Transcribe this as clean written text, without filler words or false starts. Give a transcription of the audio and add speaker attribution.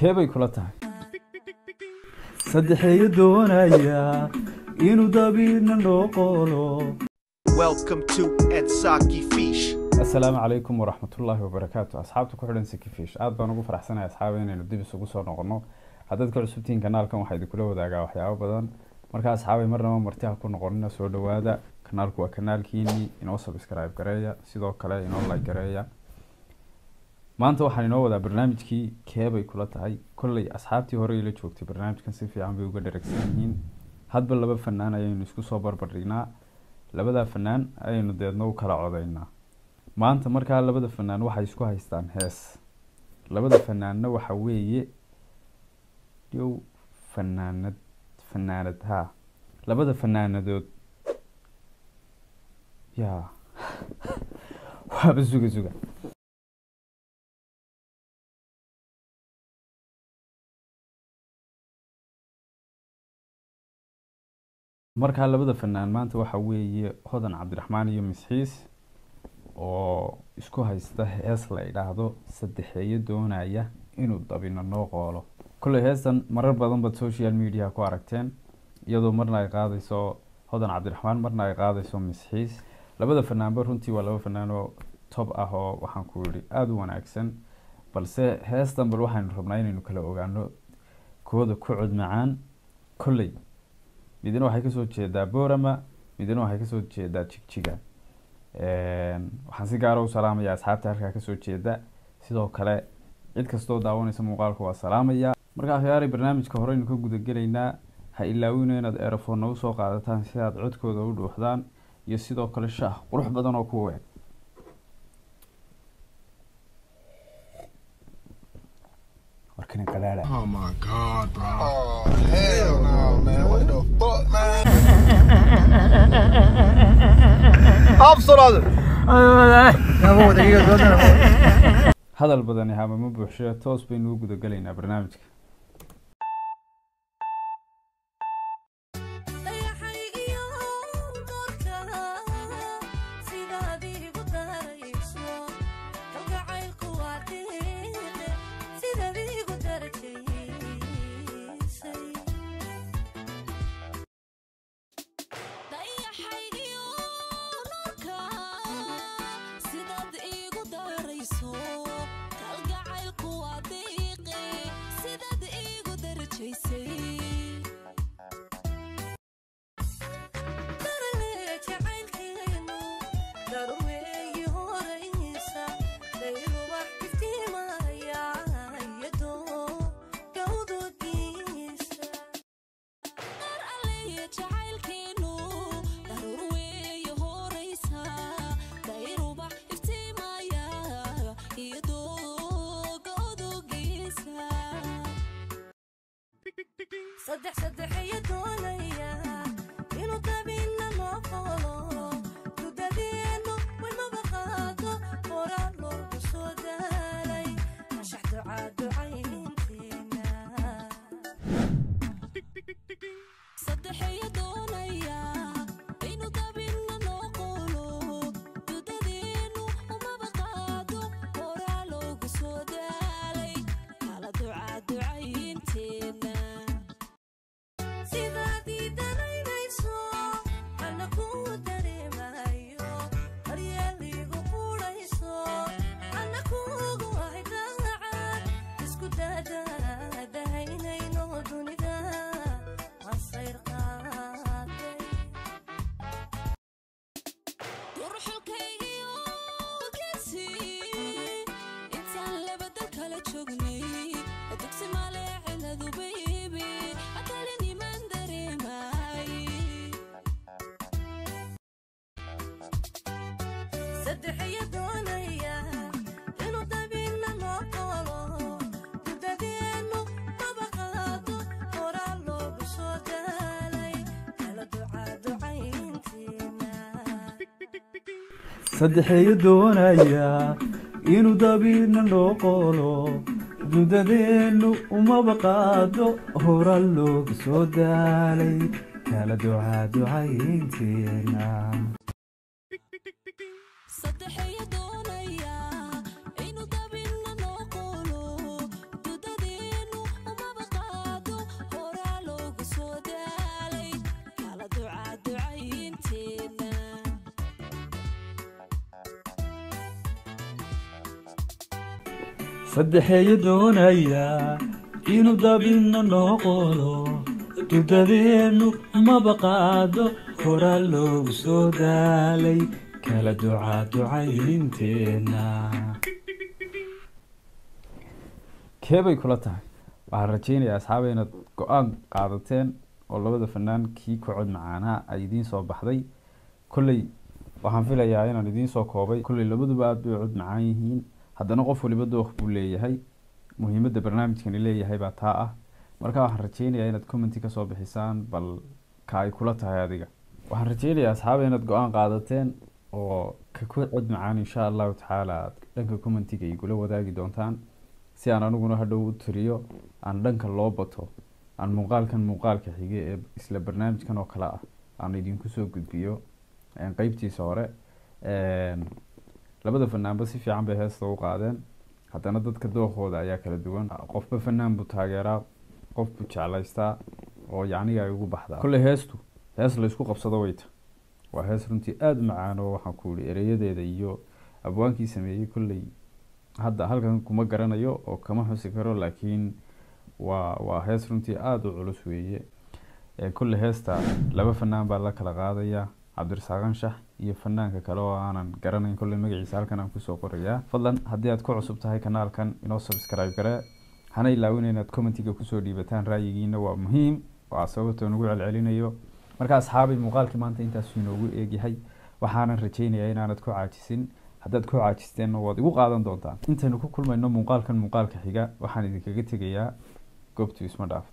Speaker 1: keebay kula tahay saddexeeyo doonaya inuu dabiidna loo qolo.
Speaker 2: Welcome to Edsaki Fish.
Speaker 1: Assalaamu calaykum waraxmatullaahi wabarakaatu. asxaabta ku xidhan Saki Fish aad baan ugu faraxsanahay asxaabay inaynu dib isugu soo noqono. haddaad ka cusubtiin kanaalkan waxaa idinkula wadaagaa waxyaabo badan. marka asxaabay marnaba marti ha ku noqonina soo dhawaada. kanaalku waa kanaalkiini inoo subscribe gareeya sidoo kale inoo like gareeya. maanta waxaan inoo wadaa barnaamijkii keebay kula tahay. kolley asxaabtii hore ila joogtay barnaamijkan si fiican bay uga dheragsan yihiin. hadba laba fanaan ayaynu isku soo barbardhignaa. labada fanaan ayaynu deedna u kala codaynaa. maanta markaa labada fanaan waxay isku haystaan hees. labada fanaanna waxa weeye yow fanaanad ha labada fanaanadood yaa waaba suga markaa labada fanaan maanta waxa weeye Hodan Cabdiraxmaan iyo Misxiis oo isku haysta hees la yiraahdo saddexeeyo doonaya inuu dabina noo qoolo. kulli heestan marar badan bad social media ku aragteen iyadoo marna ay qaadayso Hodan Cabdiraxmaan marna ay qaadayso Misxiis. labada fanaanba runtii waa laba fanaan oo top ah oo waxaan ku yiri aad u wanaagsan, balse heestan bal waxaan rabnaa inaynu kala ogaano kooda ku cod macaan. kulli midna waxay ka soo jeedaa Boorama, midna waxay ka soo jeedaa Jigjiga. waxaan si gaar ah u salaamayaa asxaabta halka ka soo jeeda. sidoo kale cid kastoo daawanaysa muuqaalka waa salaamaya. marka khayari barnaamijka hore inuu ka guda galeynaa ha ilaawina inaad earphone u soo qaadataan si aad codkooda u dhuuxdaan iyo sidoo kale shaah qurux badan oo ku weyn. warkan qalaala.
Speaker 3: Oh my god, bro. Oh hell no, man. What the fuck, man? Absolutely.
Speaker 1: hadal badan yahay ma buuxsho toos baynu u guda galeynaa barnaamijka.
Speaker 4: saddexeeyo doonaya inuu dabina noo qolo. dudadeenu walmaba qaado qoraa loogu soo daalay anshax ducaynteena. saddexeeyo doonaya inuu dabina noo qolo. dudadeenu umaba qaado qoraa loogu soo daalay kala ducaynteena. saddexeeyo doonaya inuu dabina noo qolo. dudadeenu maba qaado qoraa loogu soo daalay kala ducaynteena.
Speaker 1: saddexeeyo doonaya inuu dabina noo qolo. dudadeenu umaba qaado hora loogu soo daalay kala ducaynteena.
Speaker 4: saddexeeyo doonaya inuu dabina noo qolo. dudadeenu
Speaker 1: saddexeeyo doonaya inuu dabinna noo qolo dudadeennu maba qaado horaa loogu soo daalay kala ducaynteena keebay kula tahay waxaan rajaynayaa asxaabay inaad go-aan qaadateen oo labada fanaan kii ku cod macaanaa ay idiin soo baxday kolley waxaan filayaa inaan idiin soo koobay kolley labaduba aad bay cod macaan yihiin haddana qof waliba dooq buu leeyahay muhiimadda barnaamijkani leeyahay baa taa ah marka waxaan rajaynayaa inaad commenti kasoo bixisaan bal ka ay kula tahay adiga waxaan rajaynayaa asxaabay inaad go-aan qaadateen oo ka ku cod macaan insha allahu tacaala aad dhanka commentiga igula wadaagi doontaan si aan aniguna hadhow u tiriyo aan dhanka loo bato aan muuqaalka xige ee isla barnaamijkan oo kale ah aan idinku soo gudbiyo qeybtiisa hore labada fanaanba si fiican bay heesta u qaadeen haddana dadka dookooda ayaa kala duwan qofba fanaan buu taageeraa qof buu jeclaystaa oo yacniga ay ugu baxdaa kolley heestu hees laysku qabsado weyta waa hees runtii aada u macaan oo waxaan ku yihi ereyadeeda iyo abwaankii sameeyey kolley hadda halkan kuma garanayo oo kama xusi karo laakiin waa hees runtii aada u culus weeye kolley heesta laba fanaan baa la kala qaadaya cabdirasaaq anshax iyo fanaanka kale oo aanan garanayn kolley magaciisa halkan aan kusoo qorayaa fadlan haddii aad ku cusub tahay kanaalkan inoo subscribe garee hana ilaawina inaad commentiga kusoo dhiibataan ra'yigiina waa muhiim waa sababta nagu celcelinayo marka asxaabay muuqaalkii maanta intaasuu inoogu eegyahay waxaanan rajaynayaa inaanad ku caajisin haddaad ku caajisteenna waad igu qaadan doontaan intaynu ku kulmayno muuqaalka xiga waxaan idinkaga tegayaa goobtu isma dhaaf